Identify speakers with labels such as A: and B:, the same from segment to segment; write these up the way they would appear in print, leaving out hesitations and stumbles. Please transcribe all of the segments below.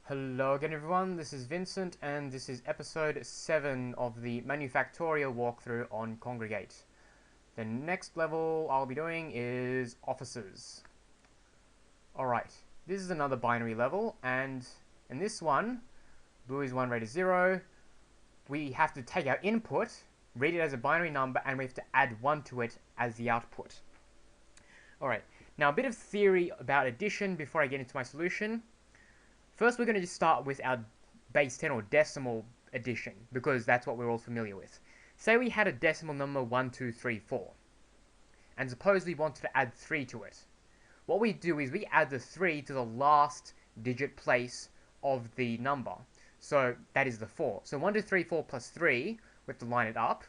A: Hello again everyone, this is Vincent and this is episode 7 of the Manufactoria walkthrough on Kongregate. The next level I'll be doing is Officers. Alright, this is another binary level, and in this one, blue is 1, red is 0. We have to take our input, read it as a binary number, and we have to add 1 to it as the output. Alright, now a bit of theory about addition before I get into my solution. First, we're going to just start with our base 10 or decimal addition, because that's what we're all familiar with. Say we had a decimal number 1, 2, 3, 4, and suppose we wanted to add 3 to it. What we do is we add the 3 to the last digit place of the number. So that is the 4. So 1, 2, 3, 4 plus 3, we have to line it up,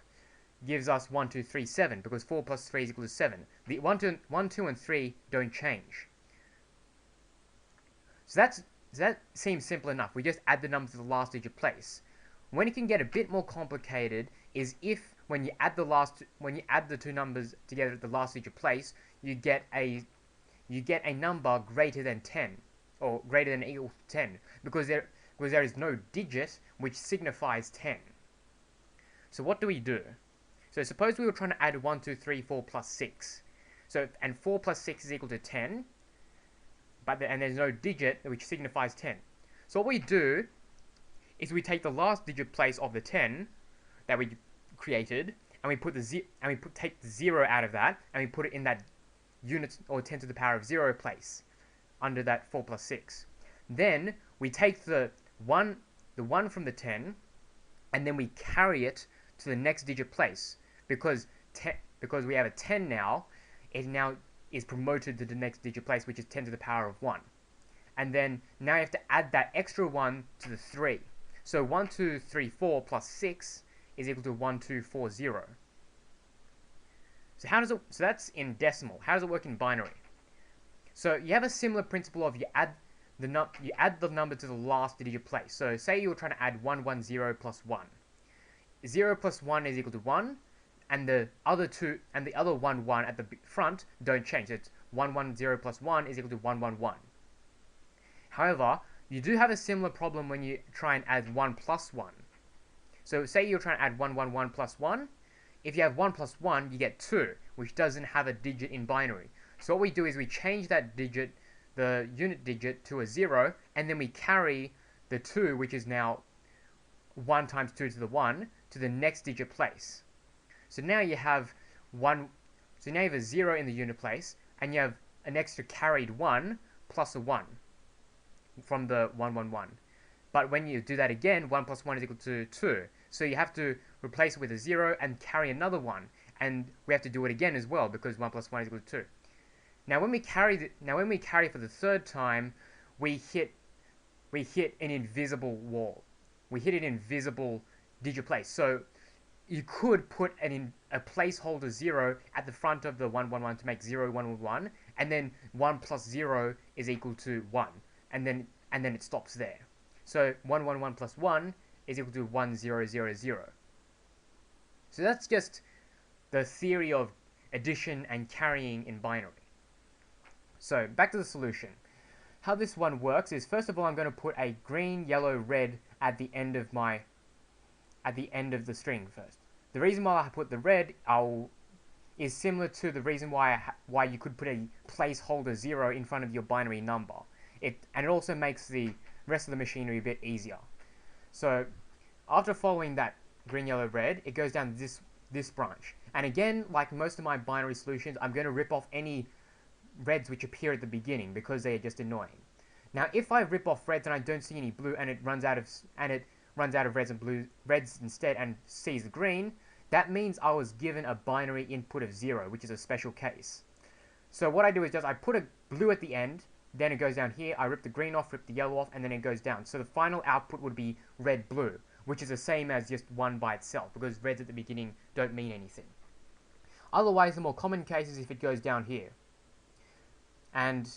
A: gives us 1, 2, 3, 7, because 4 plus 3 is equal to 7. The 1, 2, and 3 don't change. So that seems simple enough. We just add the number to the last digit place. When it can get a bit more complicated is if when you add the two numbers together at the last digit place, you get a number greater than 10 or greater than or equal to 10 because there is no digit which signifies 10. So what do we do? So suppose we were trying to add 1, 2, 3, 4 plus 6. And 4 plus 6 is equal to 10. And there's no digit which signifies 10. So what we do is we take the last digit place of the 10 that we created, and we take the 0 out of that, and we put it in that units or 10 to the power of 0 place under that 4 plus 6. Then we take the 1 from the 10, and then we carry it to the next digit place because we have a 10 now. It now is promoted to the next digit place, which is 10 to the power of 1. And then now you have to add that extra 1 to the 3. So 1, 2, 3, 4 plus 6 is equal to 1, 2, 4, 0. So that's in decimal. How does it work in binary? So you have a similar principle of you add the number to the last digit place. So say you were trying to add 1, 1, 0 plus 1. 0 plus 1 is equal to 1. And the other 1, 1 at the front don't change. It's 1, 1, 0 plus 1 is equal to 1, 1, 1. However, you do have a similar problem when you try and add 1 plus 1. So say you're trying to add 1, 1, 1 plus 1. If you have 1 plus 1, you get 2, which doesn't have a digit in binary. So what we do is we change that digit, the unit digit, to a 0, and then we carry the 2, which is now 1 times 2 to the 1, to the next digit place. So now you have a 0 in the unit place, and you have an extra carried 1 plus a 1 from the 1, 1, 1. But when you do that again, 1 plus 1 is equal to 2. So you have to replace it with a 0 and carry another 1. And we have to do it again as well, because 1 plus 1 is equal to 2. Now when we carry for the third time, we hit an invisible wall. We hit an invisible digit place. So you could put a placeholder 0 at the front of the 1, 1, 1 to make 0, 1, 1, 1, and then 1 plus 0 is equal to 1, and then it stops there. So 1, 1, 1 plus 1 is equal to 1, 0, 0, 0. So that's just the theory of addition and carrying in binary. So back to the solution. How this one works is, first of all, I'm going to put a green, yellow, red at the end of the string first. The reason why I put the red is similar to the reason why you could put a placeholder 0 in front of your binary number. And it also makes the rest of the machinery a bit easier. So after following that green, yellow, red, it goes down this branch. And again, like most of my binary solutions, I'm going to rip off any reds which appear at the beginning because they are just annoying. Now if I rip off reds and I don't see any blue and it runs out of reds instead and sees the green, that means I was given a binary input of 0, which is a special case. So what I do is I put a blue at the end, then it goes down here, I rip the green off, rip the yellow off, and then it goes down. So the final output would be red-blue, which is the same as just 1 by itself, because reds at the beginning don't mean anything. Otherwise, the more common case is if it goes down here. And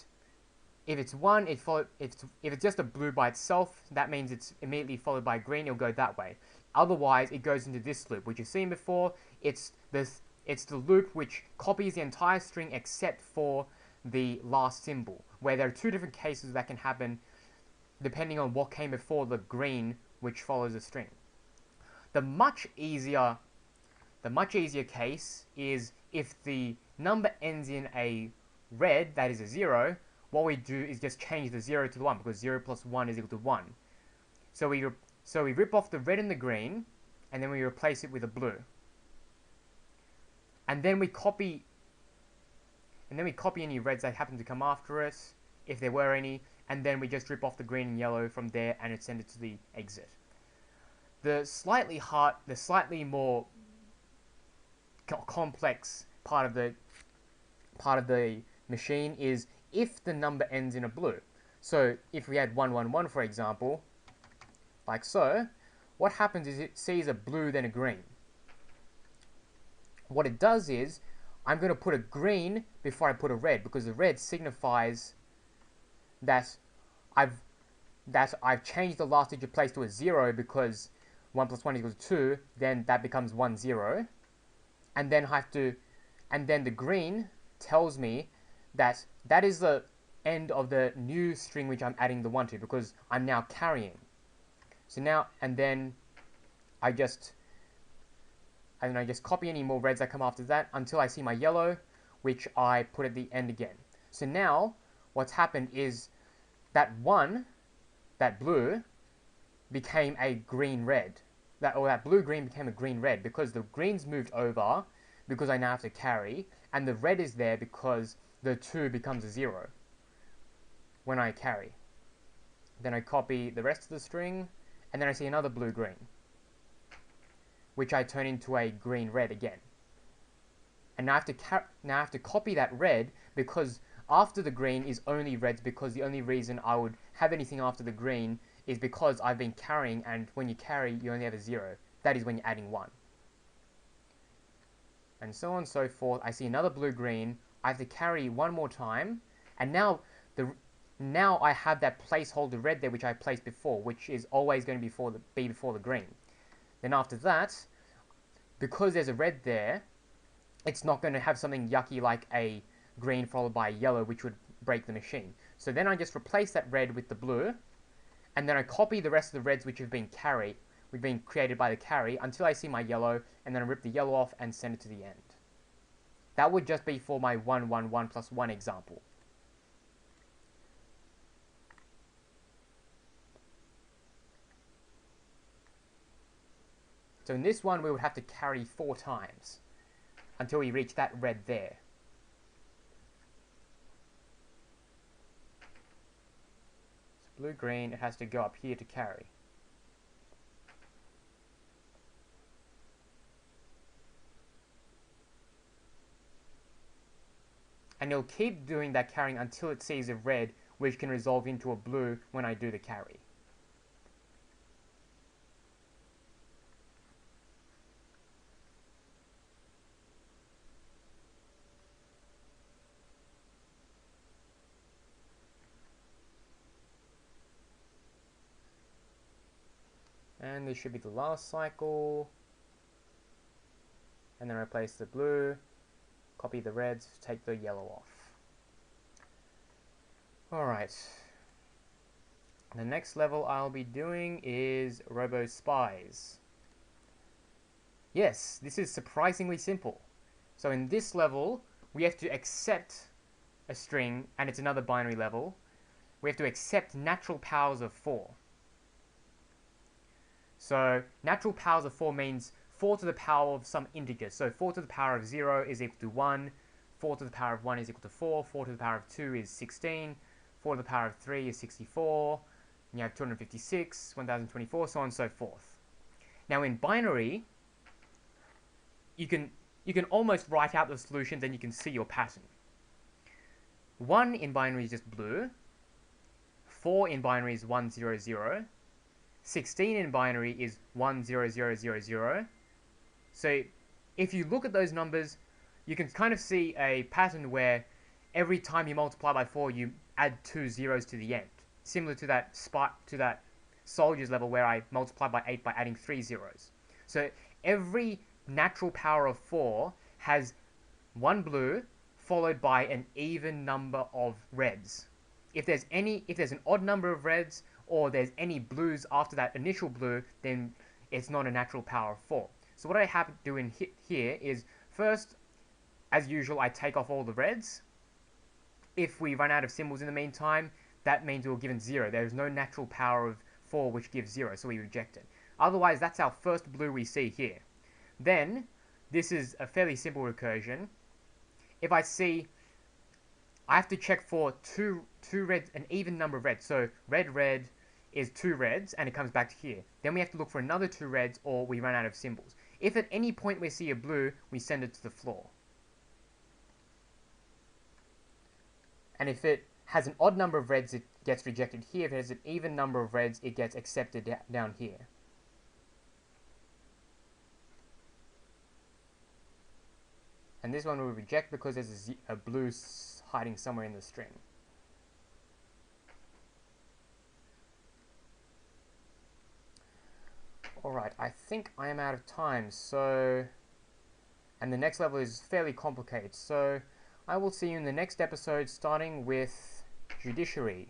A: if it's 1, if it's just a blue by itself, that means it's immediately followed by green, it'll go that way. Otherwise, it goes into this loop, which you've seen before. It's the loop which copies the entire string except for the last symbol, where there are two different cases that can happen depending on what came before the green, which follows the string. The much easier case is if the number ends in a red, that is a 0, what we do is just change the 0 to the 1, because 0 plus 1 is equal to 1. So we rip off the red and the green, and then we replace it with a blue. And then we copy any reds that happen to come after us, if there were any, and then we just rip off the green and yellow from there and send it to the exit. The slightly more complex part of the machine is if the number ends in a blue. So if we had 111, for example, like so, what happens is it sees a blue then a green. What it does is, I'm going to put a green before I put a red, because the red signifies that I've changed the last digit place to a 0, because 1 plus 1 equals 2, then that becomes 1, 0. And then the green tells me that that is the end of the new string which I'm adding the 1 to, because I'm now carrying. So now, and then I just copy any more reds that come after that until I see my yellow, which I put at the end again. So now, what's happened is that blue, became a green-red. That blue-green became a green-red, because the green's moved over, because I now have to carry, and the red is there because the 2 becomes a 0 when I carry. Then I copy the rest of the string, and then I see another blue-green, which I turn into a green-red again. And now I have to copy that red, because after the green is only reds, because the only reason I would have anything after the green is because I've been carrying, and when you carry, you only have a 0. That is when you're adding 1. And so on and so forth. I see another blue-green. I have to carry one more time, and now I have that placeholder red there, which I placed before, which is always going to be before the green. Then after that, because there's a red there, it's not going to have something yucky like a green followed by a yellow, which would break the machine. So then I just replace that red with the blue, and then I copy the rest of the reds which have been created by the carry until I see my yellow, and then I rip the yellow off and send it to the end. That would just be for my 111 plus 1 example. So in this one, we would have to carry 4 times until we reach that red there. So blue-green, it has to go up here to carry. And it'll keep doing that carrying until it sees a red, which can resolve into a blue when I do the carry. And this should be the last cycle. And then replace the blue, copy the reds, take the yellow off. Alright. The next level I'll be doing is Robospies. Yes, this is surprisingly simple. So in this level, we have to accept a string, and it's another binary level. We have to accept natural powers of 4. So natural powers of 4 means 4 to the power of some integer. So 4 to the power of 0 is equal to 1, 4 to the power of 1 is equal to 4, 4 to the power of 2 is 16, 4 to the power of 3 is 64, and you have 256, 1024, so on and so forth. Now in binary, you can almost write out the solutions and you can see your pattern. 1 in binary is just blue, 4 in binary is 1, 0, 0, 16 in binary is 1, 0, 0, 0, 0. So if you look at those numbers, you can kind of see a pattern where every time you multiply by 4, you add 2 zeros to the end. Similar to that soldiers level where I multiply by 8 by adding 3 zeros. So every natural power of 4 has 1 blue followed by an even number of reds. If there's an odd number of reds or there's any blues after that initial blue, then it's not a natural power of 4. So what I have to do in here is, first, as usual, I take off all the reds. If we run out of symbols in the meantime, that means we're given 0. There's no natural power of 4 which gives 0, so we reject it. Otherwise, that's our first blue we see here. Then, this is a fairly simple recursion. If I see, I have to check for two reds, an even number of reds. So red is 2 reds, and it comes back to here. Then we have to look for another 2 reds, or we run out of symbols. If at any point we see a blue, we send it to the floor. And if it has an odd number of reds, it gets rejected here. If it has an even number of reds, it gets accepted down here. And this one will reject because there's a blue hiding somewhere in the string. Alright, I think I am out of time, so... And the next level is fairly complicated, so I will see you in the next episode, starting with Judiciary.